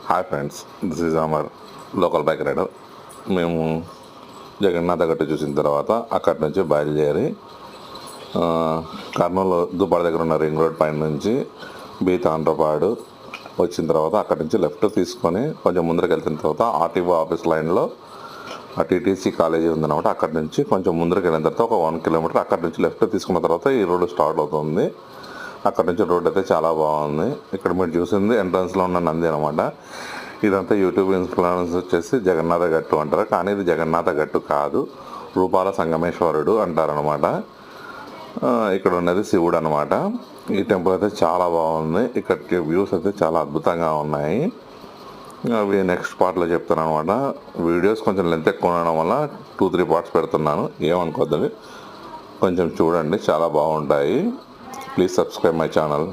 Hi friends, this is Amar, local bike rider. మేము జగన్నాథ గట్టు చూసిన తర్వాత అక్కడి నుంచి బయలుదేరి కర్నూలు దుబ్బాడ దగ్గర ఉన్న రింగ్ రోడ్ పైన నుంచి బీతాండ్రపాడు వచ్చిన తర్వాత అక్కడి నుంచి లెఫ్ట్ తీసుకొని కొంచెం ముందరికి వెళ్తున్న తర్వాత ఆర్టీఓ ఆఫీస్ లైన్లో టీటీసీ కాలేజీ ఉందన్నమాట. అక్కడి నుంచి కొంచెం ముందరికి వెళ్ళిన తర్వాత ఒక 1 కిలోమీటర్ అక్కడి నుంచి లెఫ్ట్ తీసుకున్న తర్వాత ఈ రోడ్డు స్టార్ట్ అవుతుంది. అక్కడ నుంచి రోడ్ అయితే చాలా బాగుంది. ఇక్కడ మీరు చూసింది ఎంట్రన్స్లో ఉన్న నంది అనమాట. ఇదంతా యూట్యూబ్ ఇన్ఫ్లుయెన్స్ వచ్చేసి జగన్నాథ గట్టు అంటారు, కానీ ఇది జగన్నాథ గట్టు కాదు, రూపాల సంగమేశ్వరుడు అంటారనమాట. ఇక్కడ ఉన్నది శివుడు అనమాట. ఈ టెంపుల్ అయితే చాలా బాగుంది. ఇక్కడ వ్యూస్ అయితే చాలా అద్భుతంగా ఉన్నాయి. అవి నెక్స్ట్ పార్ట్లో చెప్తాను అనమాట. వీడియోస్ కొంచెం లెంత్ ఎక్కువ ఉండడం వల్ల 2-3 పార్ట్స్ పెడుతున్నాను, ఏమనుకోద్దండి. కొంచెం చూడండి, చాలా బాగుంటాయి. Please subscribe my channel.